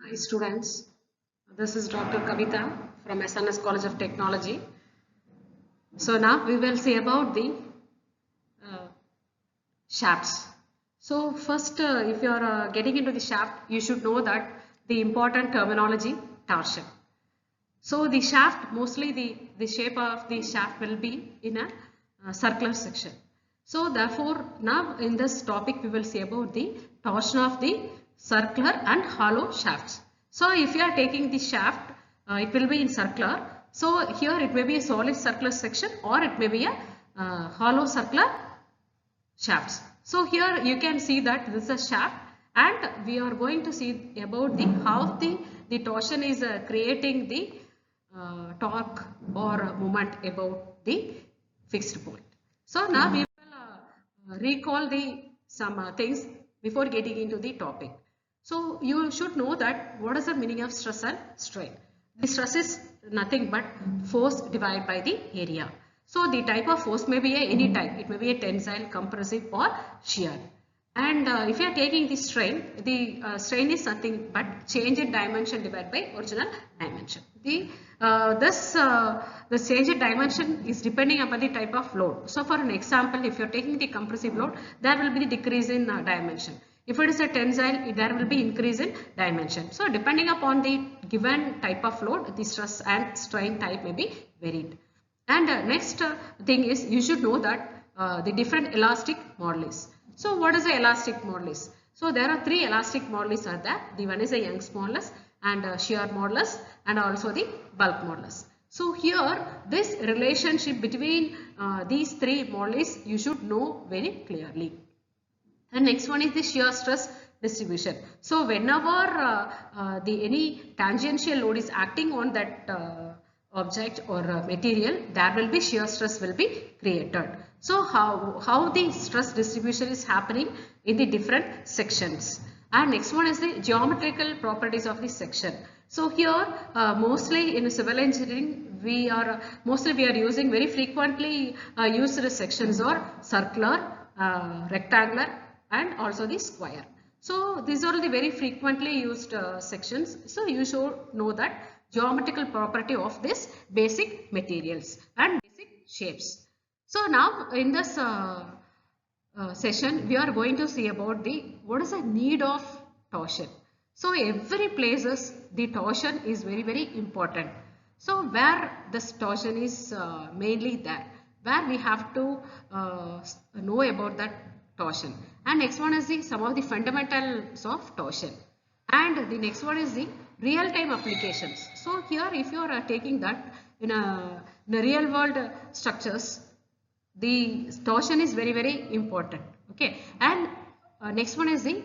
Hi students, this is Dr. Kavita from SNS College of Technology. So now we will see about the uh, shafts. So first if you are getting into the shaft, you should know that the important terminology torsion. So the shaft, mostly the shape of the shaft will be in a circular section. So therefore now in this topic we will see about the torsion of the circular and hollow shafts. So if you are taking the shaft, it will be in circular. So here it may be a solid circular section or it may be a hollow circular shafts. So here you can see that this is a shaft and we are going to see about the how the torsion is creating the torque or moment about the fixed point. So now we will recall the some things before getting into the topic. So you should know that what is the meaning of stress and strain. The stress is nothing but force divided by the area. So the type of force may be any type. It may be a tensile, compressive or shear. And if you are taking the strain is nothing but change in dimension divided by original dimension. The change in dimension is depending upon the type of load. So for an example, if you are taking the compressive load, there will be the decrease in dimension. If it is a tensile, there will be increase in dimension. So depending upon the given type of load, the stress and strain type may be varied. And next thing is you should know that the different elastic modulus. So what is the elastic modulus? So there are three elastic modulus are there. The one is a Young's modulus and shear modulus and also the bulk modulus. So here this relationship between these three modulus you should know very clearly. And next one is the shear stress distribution. So whenever any tangential load is acting on that object or material, there will be shear stress will be created. So how the stress distribution is happening in the different sections. And next one is the geometrical properties of the section. So here mostly in civil engineering we are using very frequently used sections or circular, rectangular and also the square. So these are the very frequently used sections. So you should know that geometrical property of this basic materials and basic shapes. So now in this session we are going to see about the what is the need of torsion. So every places the torsion is very important. So where this torsion is mainly there, where we have to know about that torsion. And next one is the some of the fundamentals of torsion. And the next one is the real-time applications. So here if you are taking that in a real world structures, the torsion is very important. Okay. And next one is the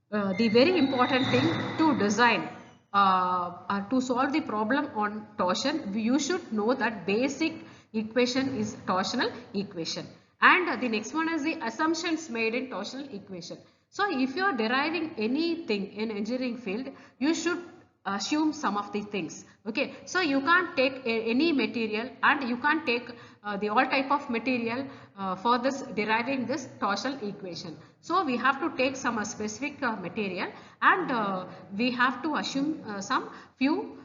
very important thing to design to solve the problem on torsion. You should know that basic equation is torsional equation. And the next one is the assumptions made in torsional equation. So if you are deriving anything in engineering field, you should assume some of the things. Okay, so you can't take any material and you can't take the all type of material for this deriving this torsional equation. So we have to take some specific material and we have to assume some few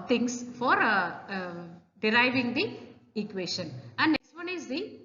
things for deriving the equation. And next one is the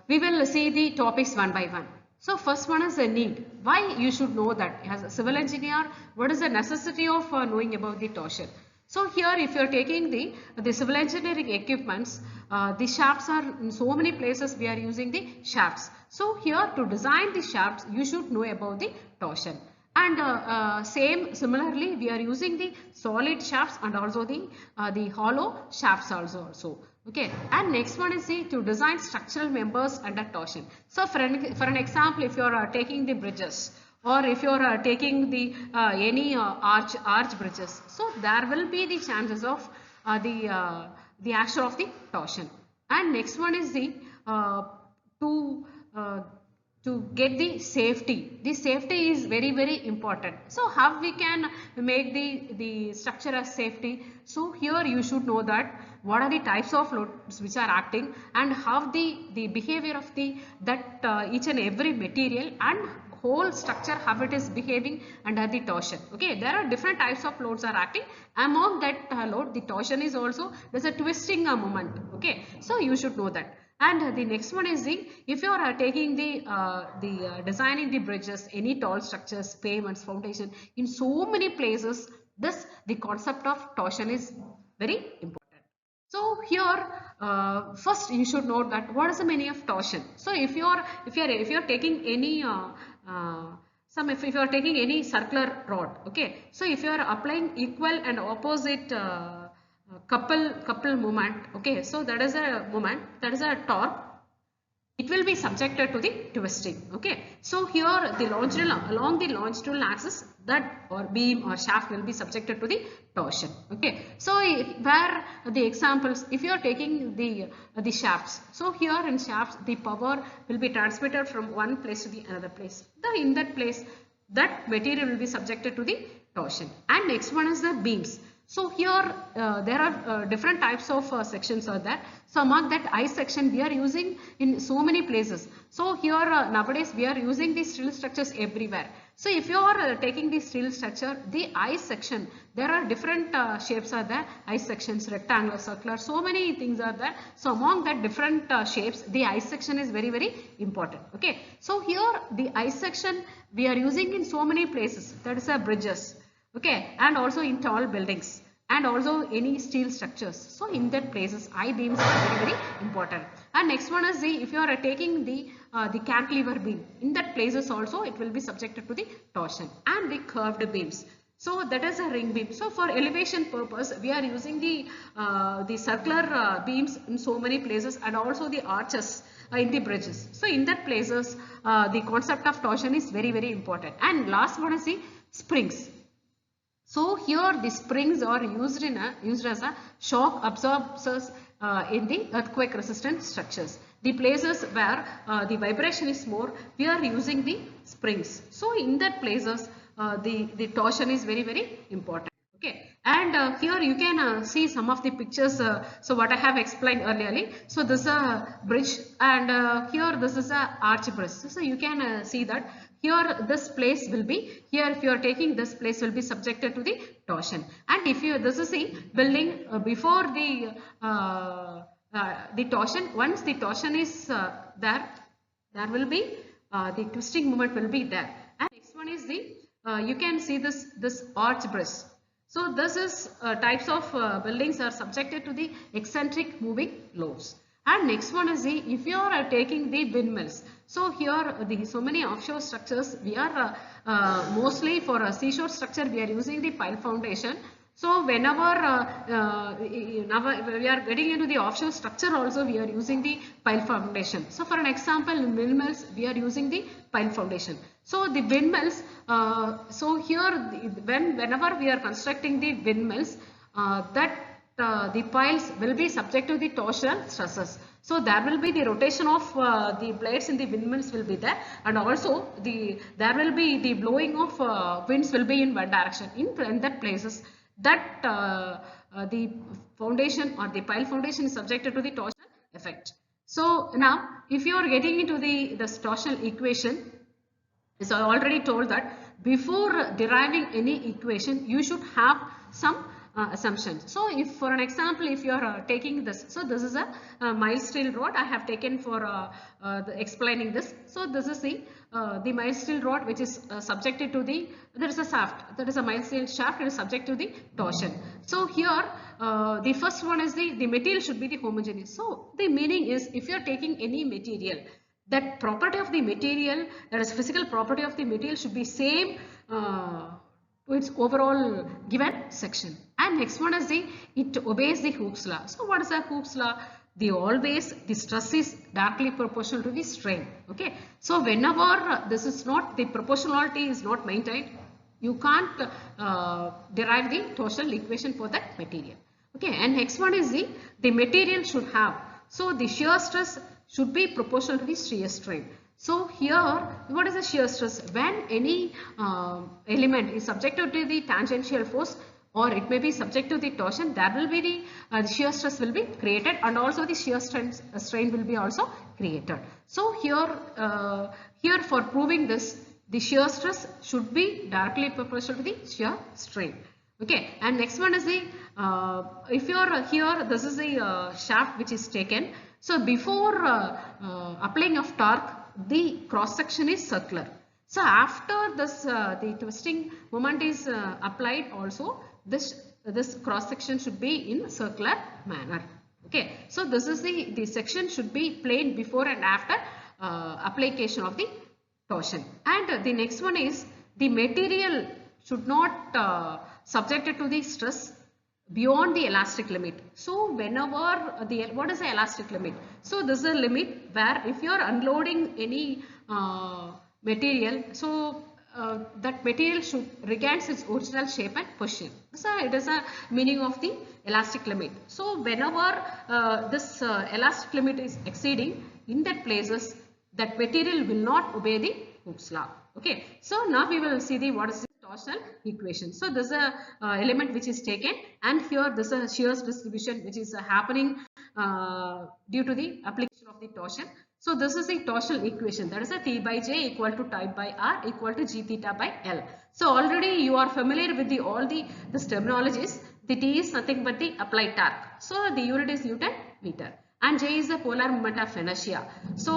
we will see the topics one by one. So first one is the need. Why you should know that as a civil engineer, what is the necessity of knowing about the torsion? So here if you are taking the civil engineering equipments, the shafts are in so many places we are using the shafts. So here to design the shafts, you should know about the torsion. And similarly we are using the solid shafts and also the hollow shafts also. Okay, and next one is to design structural members under torsion. So for an example, if you are taking the bridges or if you are taking the any arch bridges, so there will be the chances of the action of the torsion. And next one is to get the safety. The safety is very important. So how we can make the structure as safety? So here you should know that what are the types of loads which are acting and how the behavior of that each and every material and whole structure how it is behaving under the torsion. Okay, there are different types of loads are acting. Among that load, the torsion is also, there's a twisting moment. Okay, so you should know that. And the next one is the, if you are taking the designing the bridges, any tall structures, pavements, foundation, in so many places, the concept of torsion is very important. So here, first you should note that what is the meaning of torsion. So if you are taking any if you are taking any circular rod, okay. So if you are applying equal and opposite couple moment, okay. So that is a moment, that is a torque. It will be subjected to the twisting. Okay, so here the longitudinal, along the longitudinal axis, that or beam or shaft will be subjected to the torsion. Okay, so where the examples, if you are taking the shafts, so here in shafts the power will be transmitted from one place to the another place. In that place, that material will be subjected to the torsion. And next one is the beams. So here there are different types of sections are there. So among that I section we are using in so many places. So here nowadays we are using the steel structures everywhere. So if you are taking the steel structure, the I section, there are different shapes are there. I sections, rectangular, circular, so many things are there. So among that different shapes, the I section is very, very important. Okay. So here the I section we are using in so many places. That is bridges. Okay, and also in tall buildings and also any steel structures. So in that places, I beams are very, very important. And next one is if you are taking the cantilever beam, in that places also it will be subjected to the torsion. And the curved beams. So that is a ring beam. So for elevation purpose, we are using the circular beams in so many places, and also the arches in the bridges. So in that places, the concept of torsion is very, very important. And last one is the springs. So here the springs are used as a shock absorbers in the earthquake resistant structures. The places where the vibration is more, we are using the springs. So in that places the torsion is very, very important. Okay, and here you can see some of the pictures. So what I have explained earlier. So this is a bridge, and here this is a arch bridge. So you can see that. Here this place will be, here if you are taking this place will be subjected to the torsion. And if you, this is the building before the torsion, once the torsion is there will be the twisting moment will be there. And next one is the, you can see this arch bridge. So this is types of buildings are subjected to the eccentric moving loads. And next one is if you are taking the windmills. So here so many offshore structures we are mostly for a seashore structure we are using the pile foundation. So whenever we are getting into the offshore structure also we are using the pile foundation. So for an example, in windmills we are using the pile foundation. So the windmills, so here whenever we are constructing the windmills, the piles will be subject to the torsional stresses. So there will be the rotation of the blades in the windmills will be there, and also there will be the blowing of winds will be in one direction. In that places, that the foundation or the pile foundation is subjected to the torsional effect. So now if you are getting into the torsional equation, as I already told that before deriving any equation you should have some assumptions. So if for an example, if you are taking this, so this is a mild steel rod I have taken for explaining this. So this is the mild steel rod which is subjected to there is a shaft, that is a mild steel shaft, it is subject to the torsion. So here the first one is the material should be the homogeneous. So the meaning is if you are taking any material, that property of the material, that is physical property of the material should be same to its overall given section. And next one is it obeys the Hooke's law. So what is the Hooke's law? The stress is directly proportional to the strain. Okay. So whenever this is not, the proportionality is not maintained, you can't derive the torsional equation for that material. Okay. And next one is the material should have, so the shear stress should be proportional to the shear strain. So here, what is the shear stress? When any element is subjected to the tangential force, or it may be subject to the torsion, there will be the shear stress will be created, and also the shear strain will be also created. So here for proving this, the shear stress should be directly proportional to the shear strain. Okay, and next one is the, if you are here, this is the shaft which is taken. So before applying of torque, the cross section is circular. So after this, the twisting moment is applied also, this cross section should be in circular manner. Okay, so this is the section should be plain before and after application of the torsion. And the next one is the material should not subjected to the stress beyond the elastic limit. So whenever what is the elastic limit? So this is a limit where if you are unloading any material, so that material should regains its original shape and position. So it is a meaning of the elastic limit. So whenever this elastic limit is exceeding, in that places that material will not obey the Hooke's law. Okay, so now we will see the what is the torsional equation. So this is a element which is taken, and here this is a shear distribution which is happening due to the application of the torsion. So this is the torsional equation, that is a T by J equal to type by R equal to G theta by L. So already you are familiar with all this terminologies. The T is nothing but the applied torque. So the unit is Newton meter. And J is the polar moment of inertia. So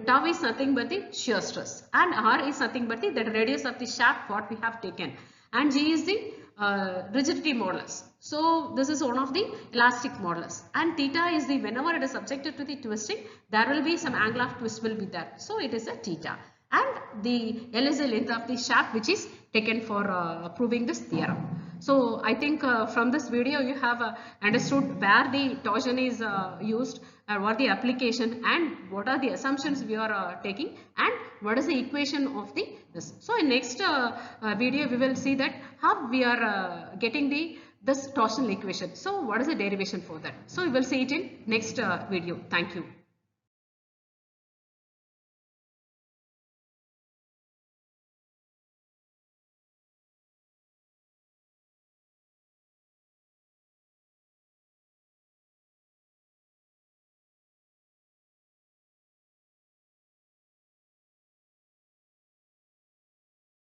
tau is nothing but the shear stress, and R is nothing but the radius of the shaft what we have taken, and G is the rigidity modulus. So this is one of the elastic modulus, and theta is the whenever it is subjected to the twisting, there will be some angle of twist will be there. So it is a theta, and the L is the length of the shaft which is taken for proving this theorem. So I think from this video you have understood where the torsion is used, what the application, and what are the assumptions we are taking, and what is the equation of this. So in next video we will see that how we are getting this torsional equation. So what is the derivation for that? So we will see it in next video. Thank you.